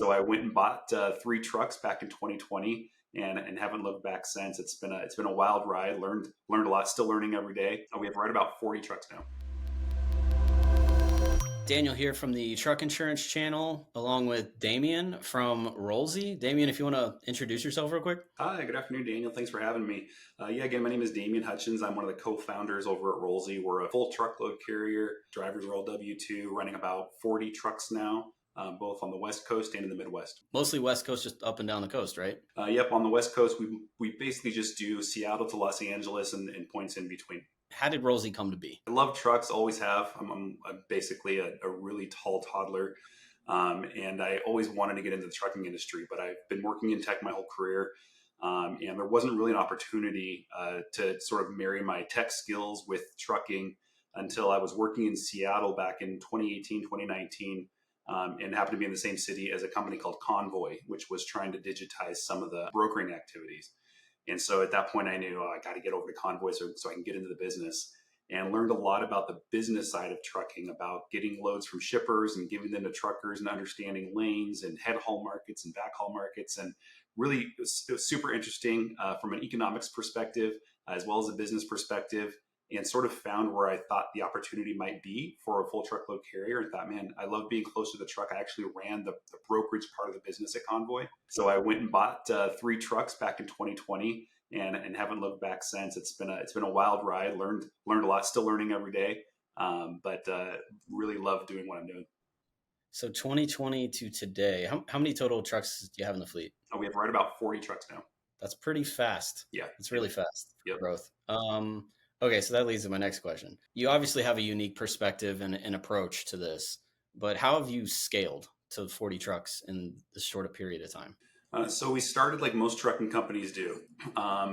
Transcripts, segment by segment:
So I went and bought 3 trucks back in 2020, and haven't looked back since. It's been a wild ride. Learned a lot. Still learning every day. We have right about 40 trucks now. Daniel here from the Truck Insurance Channel, along with Damien from Rollzi. Damien, if you want to introduce yourself real quick. Hi, good afternoon, Daniel. Thanks for having me. Again, my name is Damien Hutchins. I'm one of the co-founders over at Rollzi. We're a full truckload carrier, drivers roll W-2, running about 40 trucks now, both on the West Coast and in the Midwest. Mostly West Coast, just up and down the coast, right? Yep, on the West Coast, we basically just do Seattle to Los Angeles and points in between. How did Rollzi come to be? I love trucks, always have. I'm basically a really tall toddler, and I always wanted to get into the trucking industry, but I've been working in tech my whole career, and there wasn't really an opportunity to sort of marry my tech skills with trucking until I was working in Seattle back in 2018, 2019, and happened to be in the same city as a company called Convoy, which was trying to digitize some of the brokering activities. And so at that point, I knew I got to get over to Convoy so I can get into the business, and learned a lot about the business side of trucking, about getting loads from shippers and giving them to truckers and understanding lanes and head haul markets and back haul markets. And really, it was super interesting from an economics perspective, as well as a business perspective, and sort of found where I thought the opportunity might be for a full truckload carrier, and thought, man, I love being close to the truck. I actually ran the brokerage part of the business at Convoy. So I went and bought 3 trucks back in 2020, and haven't looked back since. It's been a wild ride. Learned a lot. Still learning every day, but really love doing what I'm doing. So 2020 to today, how many total trucks do you have in the fleet? We have right about 40 trucks now. That's pretty fast. Yeah, it's really fast. Yep. Growth. Okay, so that leads to my next question. You obviously have a unique perspective and an approach to this, but how have you scaled to 40 trucks in this short a period of time? So we started like most trucking companies do,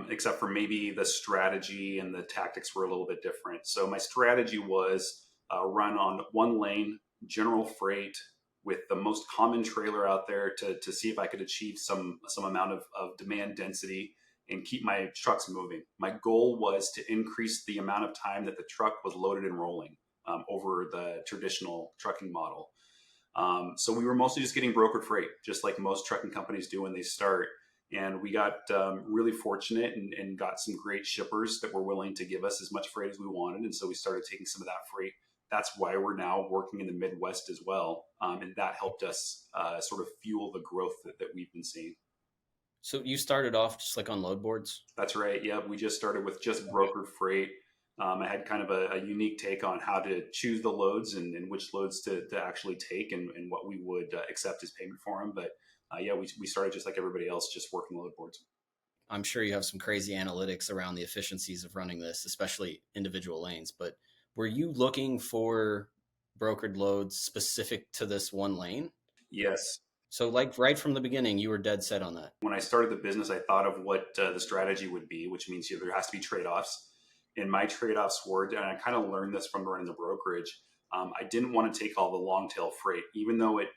except for maybe the strategy and the tactics were a little bit different. So my strategy was run on one lane, general freight, with the most common trailer out there to see if I could achieve some amount of demand density and keep my trucks moving. My goal was to increase the amount of time that the truck was loaded and rolling over the traditional trucking model. So we were mostly just getting brokered freight, just like most trucking companies do when they start. And we got really fortunate and got some great shippers that were willing to give us as much freight as we wanted. And so we started taking some of that freight. That's why we're now working in the Midwest as well. And that helped us sort of fuel the growth that we've been seeing. So you started off just like on load boards? That's right. Yeah, we just started with just brokered freight. I had kind of a unique take on how to choose the loads and which loads to actually take and what we would accept as payment for them. But we started just like everybody else, just working load boards. I'm sure you have some crazy analytics around the efficiencies of running this, especially individual lanes. But were you looking for brokered loads specific to this one lane? Yes. So like right from the beginning, you were dead set on that. When I started the business, I thought of what the strategy would be, which means there has to be trade-offs. And my trade-offs were, and I kind of learned this from running the brokerage, I didn't want to take all the long tail freight. Even though it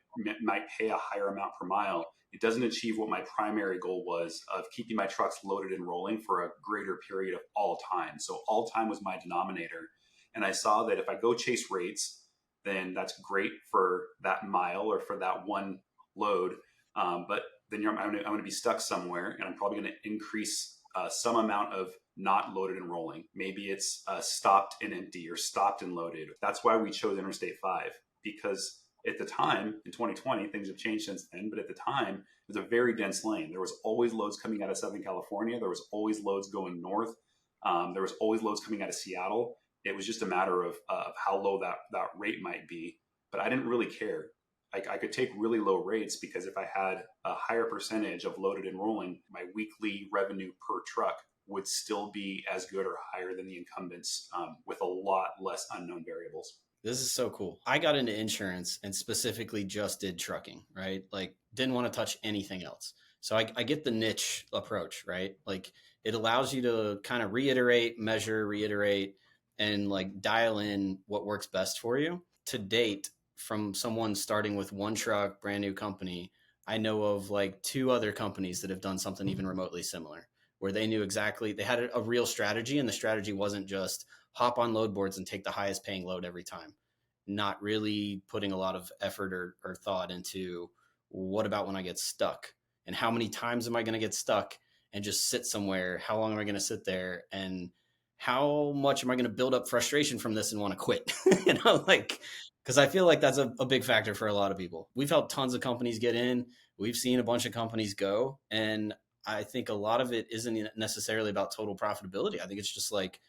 might pay a higher amount per mile, it doesn't achieve what my primary goal was of keeping my trucks loaded and rolling for a greater period of all time. So all time was my denominator. And I saw that if I go chase rates, then that's great for that mile or for that one load, but then I'm going to be stuck somewhere, and I'm probably going to increase some amount of not loaded and rolling. Maybe it's stopped and empty or stopped and loaded. That's why we chose Interstate 5, because at the time in 2020, things have changed since then, but at the time it was a very dense lane. There was always loads coming out of Southern California. There was always loads going north. There was always loads coming out of Seattle. It was just a matter of how low that rate might be, but I didn't really care. I could take really low rates because if I had a higher percentage of loaded and rolling, my weekly revenue per truck would still be as good or higher than the incumbents with a lot less unknown variables. This is so cool. I got into insurance and specifically just did trucking, right? Like didn't want to touch anything else. So I get the niche approach, right? Like it allows you to kind of reiterate, and like dial in what works best for you. To date, from someone starting with one truck, brand new company, I know of like 2 other companies that have done something even remotely similar, where they knew exactly, they had a real strategy, and the strategy wasn't just hop on load boards and take the highest paying load every time. Not really putting a lot of effort or thought into what about when I get stuck? And how many times am I going to get stuck and just sit somewhere? How long am I going to sit there? And how much am I going to build up frustration from this and want to quit? Like, because I feel like that's a big factor for a lot of people. We've helped tons of companies get in. We've seen a bunch of companies go. And I think a lot of it isn't necessarily about total profitability. I think it's just like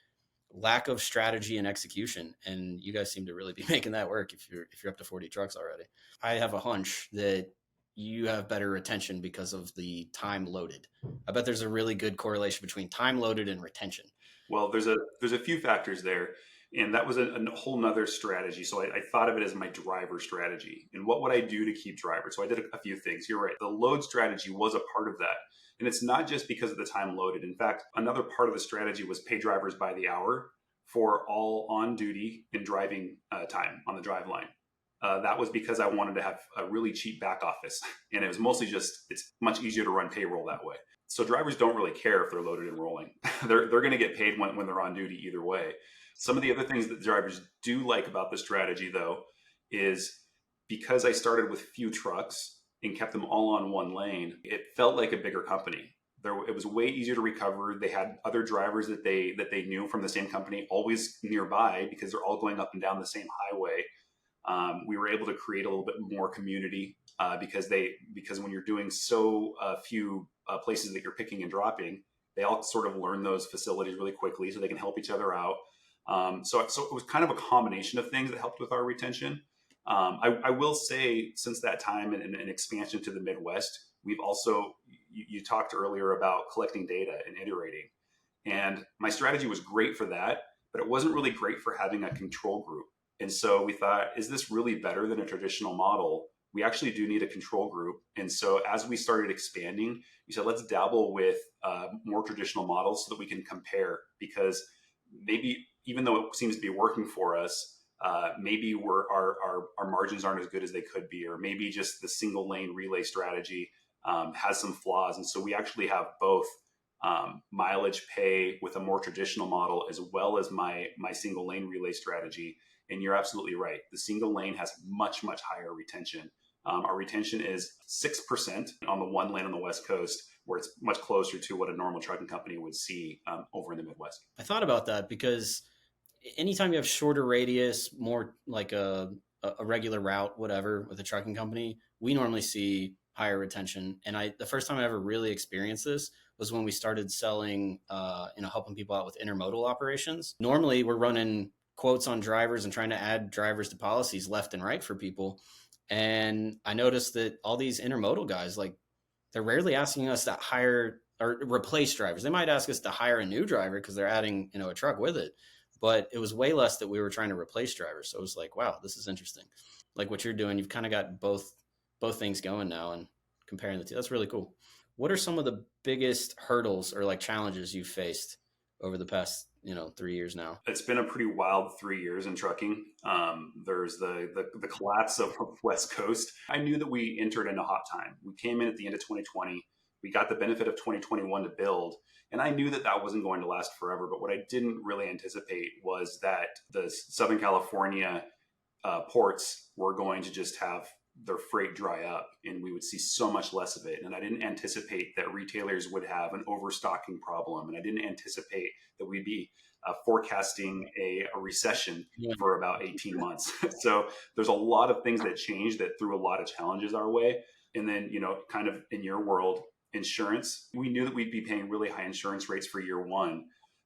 lack of strategy and execution. And you guys seem to really be making that work if you're up to 40 trucks already. I have a hunch that you have better retention because of the time loaded. I bet there's a really good correlation between time loaded and retention. Well, there's a few factors there, and that was a whole nother strategy. So I thought of it as my driver strategy, and what would I do to keep drivers? So I did a few things. You're right. The load strategy was a part of that, and it's not just because of the time loaded. In fact, another part of the strategy was pay drivers by the hour for all on duty and driving time on the drive line. That was because I wanted to have a really cheap back office. And it was mostly just, it's much easier to run payroll that way. So drivers don't really care if they're loaded and rolling. They're going to get paid when they're on duty either way. Some of the other things that drivers do like about the strategy, though, is because I started with few trucks and kept them all on one lane, it felt like a bigger company. It was way easier to recover. They had other drivers that they knew from the same company always nearby because they're all going up and down the same highway. We were able to create a little bit more community because when you're doing so few places that you're picking and dropping, they all sort of learn those facilities really quickly so they can help each other out. So it was kind of a combination of things that helped with our retention. I will say since that time and expansion to the Midwest, we've also, you talked earlier about collecting data and iterating. And my strategy was great for that, but it wasn't really great for having a control group. And so we thought, is this really better than a traditional model? We actually do need a control group. And so as we started expanding, we said, let's dabble with more traditional models so that we can compare, because maybe even though it seems to be working for us, maybe our margins aren't as good as they could be, or maybe just the single lane relay strategy has some flaws. And so we actually have both mileage pay with a more traditional model, as well as my single lane relay strategy. And you're absolutely right. The single lane has much, much higher retention. Our retention is 6% on the one lane on the West Coast, where it's much closer to what a normal trucking company would see over in the Midwest. I thought about that because anytime you have shorter radius, more like a regular route, whatever, with a trucking company, we normally see higher retention. And the first time I ever really experienced this was when we started selling, helping people out with intermodal operations. Normally we're running quotes on drivers and trying to add drivers to policies left and right for people. And I noticed that all these intermodal guys, like, they're rarely asking us to hire or replace drivers. They might ask us to hire a new driver because they're adding, a truck with it. But it was way less that we were trying to replace drivers. So it was like, wow, this is interesting. Like what you're doing, you've kind of got both things going now and comparing the two. That's really cool. What are some of the biggest hurdles or like challenges you've faced over the past 3 years now? It's been a pretty wild 3 years in trucking. There's the collapse of West Coast. I knew that we entered in a hot time. We came in at the end of 2020. We got the benefit of 2021 to build. And I knew that wasn't going to last forever. But what I didn't really anticipate was that the Southern California ports were going to just have their freight dry up, and we would see so much less of it. And I didn't anticipate that retailers would have an overstocking problem. And I didn't anticipate that we'd be forecasting a recession for about 18 months. So there's a lot of things that changed that threw a lot of challenges our way. And then, kind of in your world, insurance, we knew that we'd be paying really high insurance rates for year one,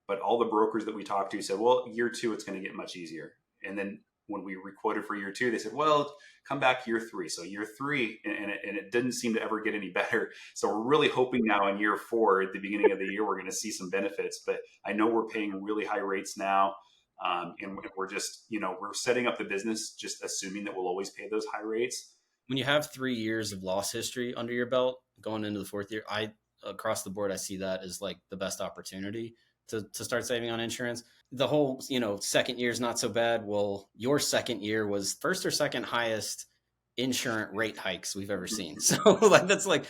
but all the brokers that we talked to said, well, year two, it's going to get much easier. And then when we requoted for year two, they said, well, come back year three. So year three, and it didn't seem to ever get any better. So we're really hoping now in year four, at the beginning of the year, we're going to see some benefits. But I know we're paying really high rates now. And we're just, we're setting up the business just assuming that we'll always pay those high rates. When you have 3 years of loss history under your belt going into the fourth year, across the board, I see that as like the best opportunity to start saving on insurance. The whole, second year is not so bad. Well, your second year was first or second highest insurance rate hikes we've ever seen. So like, that's like,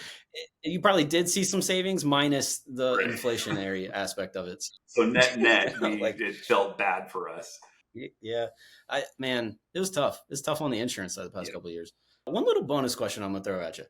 you probably did see some savings minus the inflationary aspect of it. So net, it felt bad for us. Yeah. It was tough. It's tough on the insurance side the past couple of years. One little bonus question I'm going to throw at you.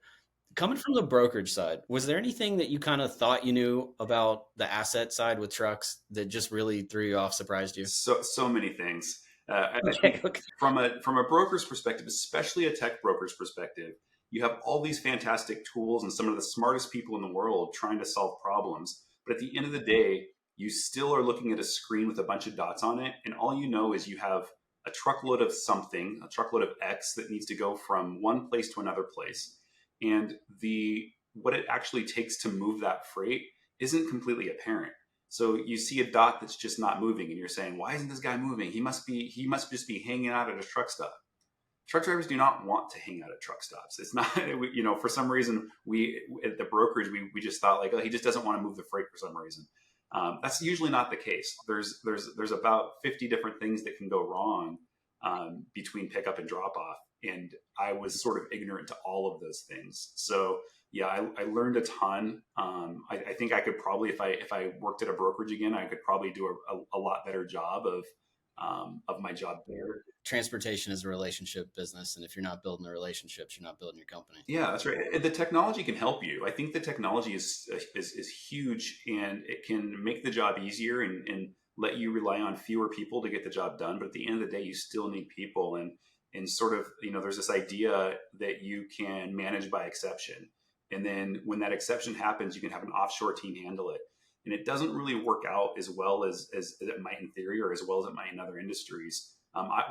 Coming from the brokerage side, was there anything that you kind of thought you knew about the asset side with trucks that just really threw you off, surprised you? So many things. I Okay, think okay. from a broker's perspective, especially a tech broker's perspective, you have all these fantastic tools and some of the smartest people in the world trying to solve problems. But at the end of the day, you still are looking at a screen with a bunch of dots on it, and all you know is you have a truckload of something, a truckload of X that needs to go from one place to another place, and the what it actually takes to move that freight isn't completely apparent. So you see a dot that's just not moving, and you're saying, "Why isn't this guy moving? He must just be hanging out at a truck stop." Truck drivers do not want to hang out at truck stops. It's not, for some reason, we at the brokerage, we just thought like, oh, he just doesn't want to move the freight for some reason. That's usually not the case. There's about 50 different things that can go wrong between pickup and drop off. And I was sort of ignorant to all of those things. So yeah, I learned a ton. I think I could probably, if I worked at a brokerage again, I could probably do a lot better job of my job there. Transportation is a relationship business, and if you're not building the relationships, you're not building your company. Yeah, that's right. The technology can help you. I think the technology is huge, and it can make the job easier and let you rely on fewer people to get the job done. But at the end of the day, you still need people, and sort of, there's this idea that you can manage by exception, and then when that exception happens, you can have an offshore team handle it. And it doesn't really work out as well as it might in theory, or as well as it might in other industries.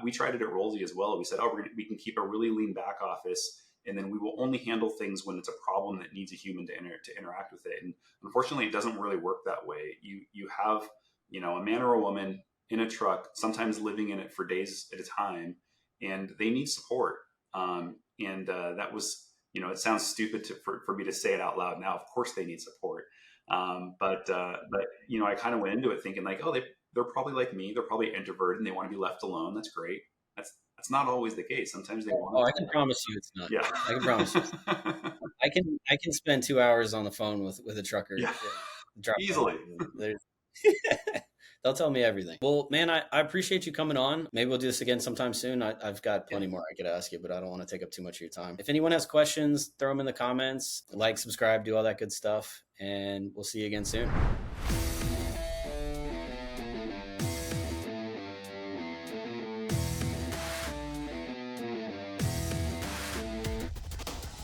We tried it at Rollzi as well. We said, oh, we can keep a really lean back office, and then we will only handle things when it's a problem that needs a human to interact with it. And unfortunately, it doesn't really work that way. You have a man or a woman in a truck, sometimes living in it for days at a time, and they need support. That was, it sounds stupid for me to say it out loud now. Of course, they need support. But I kind of went into it thinking like, oh, they're probably like me. They're probably introverted and they want to be left alone. That's great. That's not always the case. Sometimes they want. Oh, I can promise you it's not. Yeah, I can promise you. I can spend 2 hours on the phone with a trucker. Yeah, Drop easily. They'll tell me everything. Well, man, I appreciate you coming on. Maybe we'll do this again sometime soon. I've got plenty more I could ask you, but I don't want to take up too much of your time. If anyone has questions, throw them in the comments. Like, subscribe, do all that good stuff, and we'll see you again soon.